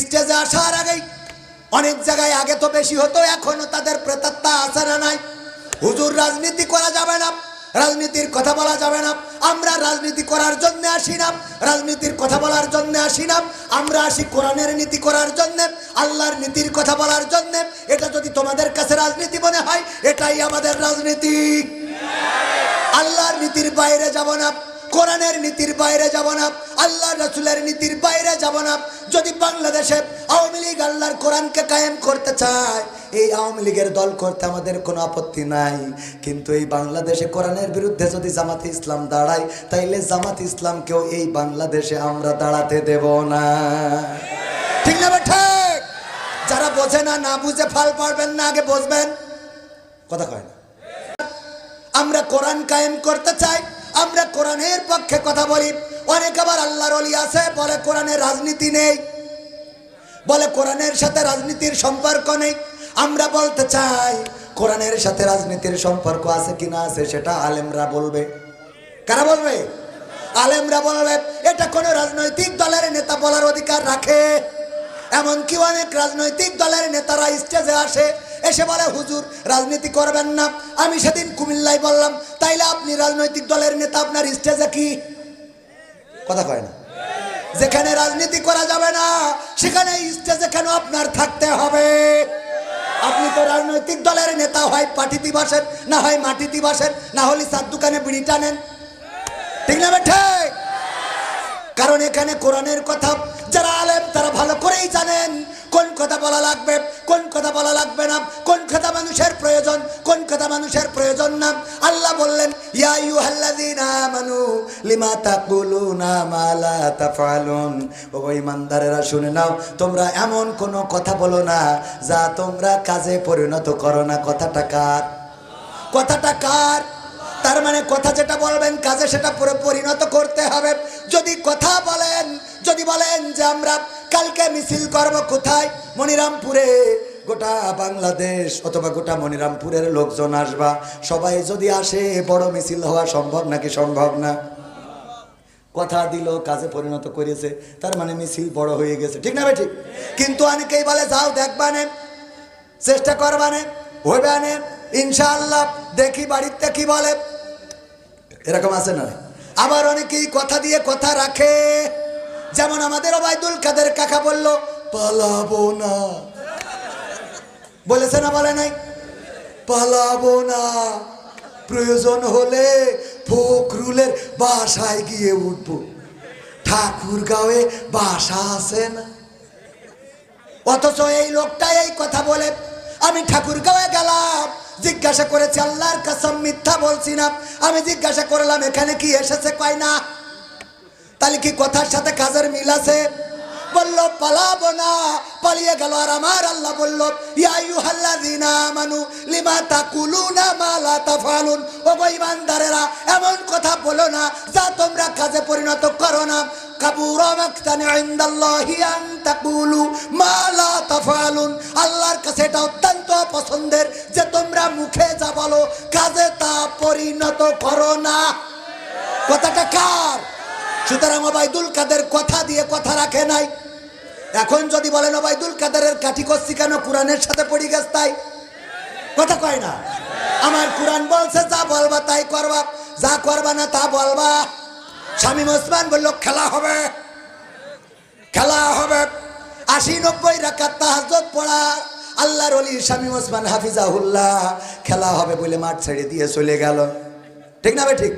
স্টেজে আসার আগেই অনেক জায়গায় আগে তো বেশি হতো, এখনো তাদের প্রেতাত্মা আছে না নাই? হুজুর রাজনীতি করা যাবে না, রাজনীতির কথা বলা যাবে না। আমরা রাজনীতি করার জন্য আসি না, রাজনীতির কথা বলার জন্য আসি না। আমরা আসি কোরআনের নীতি করার জন্য, আল্লাহর নীতির কথা বলার জন্য। এটা যদি তোমাদের কাছে রাজনীতি মনে হয়, এটাই আমাদের রাজনীতি। আল্লাহর নীতির বাইরে যাব না, কোরআনের নীতির বাইরে যাব না, আল্লাহ রাসূলের নীতির বাইরে যাব না। যদি বাংলাদেশে আওয়ামী লীগ আল্লাহর কোরআনকে কায়েম করতে চায়, এই আওয়ামী লীগের দল করতে আমাদের কোনো আপত্তি নাই। কিন্তু এই বাংলাদেশে কোরআনের বিরুদ্ধে যদি জামাতে ইসলাম দাঁড়ায়, তাইলে জামাতে ইসলামকেও এই বাংলাদেশে আমরা দাঁড়াতে দেব না। ঠিক না ঠিক? যারা বোঝে না, না বুঝে ফাল পারবেন না, আগে বুঝবেন। কথা কয় না। আমরা কোরআন কায়েম করতে চাই, আমরা কোরআনের পক্ষে কথা বলি। অনেক আবার আল্লাহর ওলি আছে বলে কোরআনের রাজনীতি নেই, বলে কোরআনের সাথে রাজনীতির সম্পর্ক নেই। আমরা বলতে চাই কোরআনের সাথে রাজনীতির সম্পর্ক আছে কিনা আছে সেটা আলেমরা বলবে। কারা বলবে? আলেমরা বলবে। এটা কোনো রাজনৈতিক দলের নেতা বলার অধিকার রাখে? এমনকি অনেক রাজনৈতিক দলের নেতারা স্টেজে আসে, এসে বলে হুজুর রাজনীতি করবেন না। আমি সেদিন কুমিল্লায় বললাম, তাইলে আপনি রাজনৈতিক দলের নেতা, আপনার স্টেজে কি? কথা কয় না। যেখানে রাজনীতি করা যাবে না সেখানে স্টেজে কেন আপনার থাকতে হবে? আপনি তো রাজনৈতিক দলের নেতা, হয় পার্টিতে বসেন, না হয় মাটিতে বসেন, না হলে চার দোকানে বিড়ি টানেন। ঠিক না ঠিক? কারণ এখানে কোরআনের কথা যারা আলেম তারা ভালো করেই জানেন কোন কথা বলা লাগবে, কোন কথা বলা লাগবে না, কোন কথা মানুষের প্রয়োজন, কোন কথা মানুষের প্রয়োজন না। আল্লাহ বললেন, ইয়া আইয়ুহাল্লাযীনা আমানু লিমা তাকুলুনা মা লা তাফআলুন। ও ঈমানদারেরা শুনে নাও, তোমরা এমন কোন কথা বলো না যা তোমরা কাজে পরিণত করো না। কথাটা কার? কথাটা কার? তার মানে কথা যেটা বলবেন কাজে সেটা পরিণত করতে হবে। যদি কথা বলেন, যদি বলেন যে আমরা কালকে মিছিল করব কোথায়? মনিরামপুরে, গোটা বাংলাদেশ অথবা গোটা মনিরামপুরের লোকজন আসবা, সবাই যদি আসে বড় মিছিল হওয়া সম্ভব নাকি সম্ভব না? কথা দিল, কাজে পরিণত করেছে, তার মানে মিছিল বড় হয়ে গেছে। ঠিক না ভাই? ঠিক। কিন্তু অনেকেই বলে যাও দেখবানে, চেষ্টা করবানে, হইবানে, ইনশাআল্লাহ দেখি বাড়িতে কি বলে। এরকম আছে না? আবার অনেকেই কথা দিয়ে কথা রাখে। যেমন আমাদের ওবায়দুল কাদের কাকা বলল পালাবো না, বলেছে না বলে নাই? পালাবো না, প্রয়োজন হলে ফখরুলের বাসায় গিয়ে উঠবো, ঠাকুরগাঁওয়ে বাসা আছে না। অথচ এই লোকটা এই কথা বলে। আমি ঠাকুরগাঁওয়ে গেলাম, জিজ্ঞাসা করেছি, আল্লাহর কসম মিথ্যা বলছি না, আমি জিজ্ঞাসা করলাম এখানে কি এসেছে, কয় না। তাহলে কি কথার সাথে কাজের মিল আছে? বলল পালাবো না, পালিয়ে গেল। আর আমার আল্লাহ বলল, ইয়া আইয়ুহাল্লাযীনা আমানু লিমা তাকুলুনা মা লা তাফআলুন। ও ঈমানদারেরা, এমন কথা বলো না যা তোমরা কাজে পরিণত করো না। কাবুরা মাকতান ইনদাল্লাহি আন তাকুলু মা লা তাফআলুন। আল্লাহর কাছে এটা অত্যন্ত পছন্দের যে তোমরা মুখে যা বলো কাজে তা পরিণত করো না। কথাটা কার? সুতরাং ওবায়দুল কাদের কথা দিয়ে কথা রাখে নাই। এখন যদি বলেন ওবায়দুল কাদেরের কাঠি করছি কেন, কোরআনের সাথে পড়ে গেছে তাই। কথা কয় না? আমার কোরআন বলছে যা বলবা তাই করবা, যা করবা না তা বলবা। শামীম ওসমান বলল খেলা হবে, খেলা হবে। ৮০-৯০ রাকাত তাহাজ্জুদ পড়া আল্লাহর ওলি শামীম ওসমান হাফিজাহুল্লাহ খেলা হবে বলে মাঠ ছেড়ে দিয়ে চলে গেল। ঠিক না ভাই? ঠিক।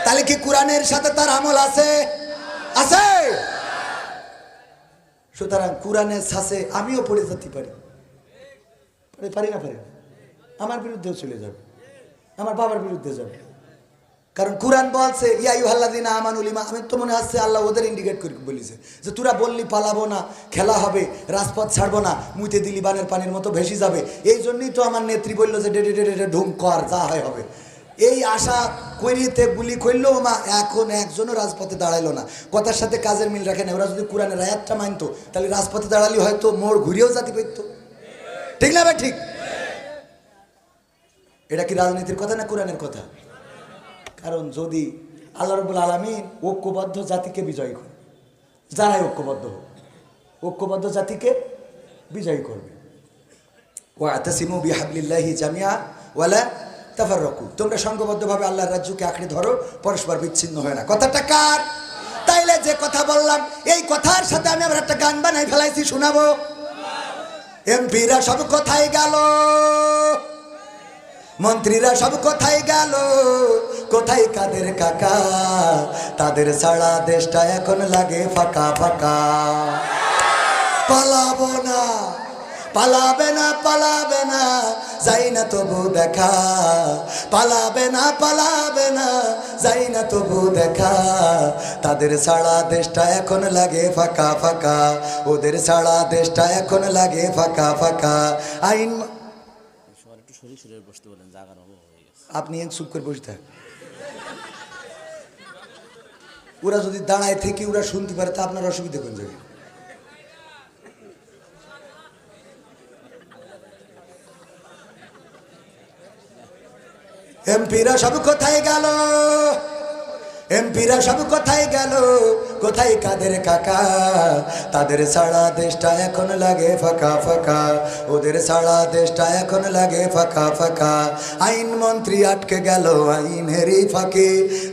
তাহলে কি কোরআনের সাথে তার আমল আছে? আছে। সুতরাং কোরআনের ছাঁচে আমিও পড়ে যেতে পারি, পারি না? পারি। আমার বিরুদ্ধেও চলে যাবে, আমার বাবার বিরুদ্ধে যাবে। কারণ কোরআন বলছে ইয়া আইয়ুহাল্লাযীনা আমানু লিমা। আমি তো মনে হচ্ছে আল্লাহ ওদের ইন্ডিকেট করে বলেছে যে তোরা বললি পালাবো না, খেলা হবে, রাজপথ ছাড়বো না, মুইতে দিলি বানের পানির মতো ভেসে যাবে। এই জন্যই তো আমার নেত্রী বললো যে ডে ডে ডে ঢুম কর, যা হয় হবে। এই আশা করিতে গুলি করলো মা, এখন একজনও রাজপথে দাঁড়াইলো না। কথার সাথে কাজের মিল রাখে না। ওরা যদি কোরআনের আয়াতটা মানতো তাহলে রাজপথে দাঁড়ালি হয়তো মোড় ঘুরিয়েও যেতে পারতো। ঠিক না ভাই? ঠিক। এটা কি রাজনীতির কথা না কোরআনের কথা? কারণ যদি আল্লাহ রাব্বুল আলামিন ঐক্যবদ্ধ জাতিকে বিজয় করে, যারাই ঐক্যবদ্ধ হোক, ঐক্যবদ্ধ জাতিকে বিজয়ী করবে। ওয়াতাসিমু বিহাবলিল্লাহি জামিআ ওয়ালা তাফাররাকু, তোমরা সংঘবদ্ধভাবে আল্লাহর রাজ্যকে আঁকড়ে ধরো, পরস্পর বিচ্ছিন্ন হয় না। কথাটা কার? তাইলে যে কথা বললাম এই কথার সাথে আমি আবার একটা গান বানাই ফেলাইছি, শোনাবো। এমপিরা সব কোথায় গেল, মন্ত্রীরা সব কোথায় গেল, কোথায় কাদের কাকা, তাদের ছাড়া দেশটা এখন লাগে ফাঁকা ফাঁকা। পালাবো না, পালাবে না, পালাবে না, যাই না তবু দেখা, পালাবে না, পালাবে না, যাই না তবু দেখা, তাদের ছাড়া দেশটা এখন লাগে ফাঁকা ফাঁকা, ওদের ছাড়া দেশটা এখন লাগে ফাঁকা ফাঁকা। আইন আপনি চুপ করে বসে থাক, ওরা যদি দাঁড়ায় থেকে ওরা শুনতে পারে তা আপনার অসুবিধা কোন জায়গায়? এমপিরা সব কোথায় গেল, এমপিরা সব কোথায় গেল, কোথায় কাদের কাকা, তাদের ছাড়া দেশটা এখন লাগে ফাঁকা ফাঁকা, ওদের ছাড়া দেশটা এখন লাগে ফাঁকা ফাঁকা। আইন মন্ত্রী আটকে গেল আইনেরই ফাঁকে,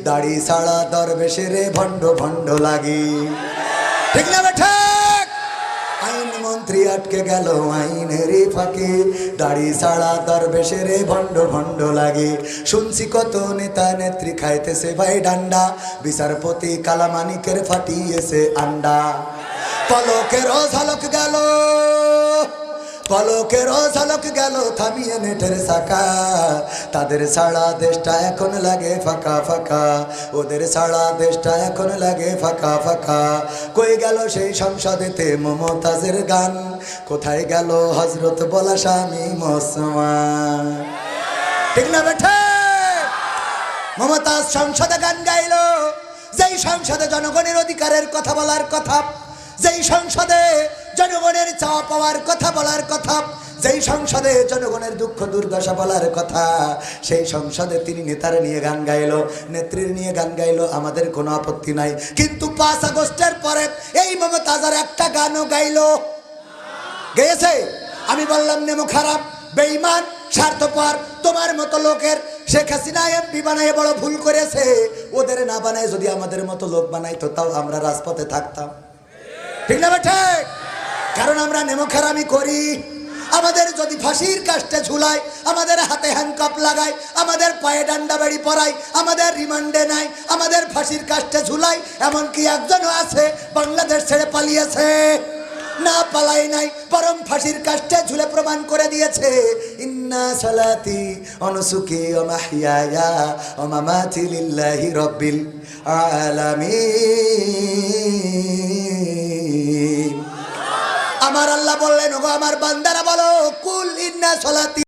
দাড়ি ছাড়া দরবেশের ভণ্ড ভণ্ড লাগে, ঠিক না বেঠা? আইন মন্ত্রী আটকে গেল আইনেরই ফাঁকে, দাড়ি ছাড়া দরবেশের ভণ্ড ভণ্ড লাগে। শুনছি কত নেতা নেত্রী খাইতেছে ভাই ডান্ডা, বিচারপতি কালামানিকের ফাটিয়েছে আন্ডা। পলকের ঝলক গেল, পলকের ঝলক গেল থামিয়ে নেটের চাকা, তাদের ছাড়া দেশটা এখন লাগে ফাঁকা ফাঁকা, ওদের ছাড়া দেশটা এখন লাগে ফাঁকা ফাঁকা। কই গেল সেই সংসদেতে মমতাজের গান, কোথায় গেল হজরত বলা স্বামী মুসলমান, ঠিক না বেঠে? মমতাজ সংসদে গান গাইলো, যেই সংসদে জনগণের অধিকারের কথা বলার কথা, যেই সংসদে জনগণের চাওয়া পাওয়ার কথা বলার কথা, যেই সংসদে জনগণের দুঃখ দুর্দশা বলার কথা, সেই সংসদে তিনি নেতারা নিয়ে গান গাইলো, নেত্রীর নিয়ে গান গাইলো, আমাদের কোনো আপত্তি নাই। কিন্তু 5 আগস্টের পরে এই মমতাজার একটা গানও গাইলো, গেয়েছে? আমি বললাম নেমো খারাপ, বেঈমান, স্বার্থপর, তোমার মতো লোকের শেখ হাসিনা এমপি বানায় বড় ভুল করেছে, ওদের না বানায় যদি আমাদের মতো লোক বানাইতো তাও আমরা রাজপথে থাকতাম, ঠিক না বেঠে? কারণ আমরা নেমোখারামি করি। আমাদের যদি ফাঁসির কাস্টে ঝুলায়, আমাদের হাতে হ্যান্ডকাপ লাগায়, আমাদের পায়ে ডান্ডা বাড়ি পরায়, আমাদের রিমান্ডে নাই, আমাদের ফাঁসির কাস্টে ঝুলায়, এমনকি একজনও আছে বাংলাদেশ ছেড়ে পালিয়েছে, না পালাই নাই, বরং ফাঁসির কাস্টে ঝুলে প্রমাণ করে দিয়েছে ইন্না সালাতি ওয়া নুসুকি ওয়া মাহইয়ায়া ওয়া মামাতি লিল্লাহি রাব্বিল আলামিন। আমার আল্লাহ বললেন, ওগো আমার বান্দারা বলো, কুল ইন্না সালাতি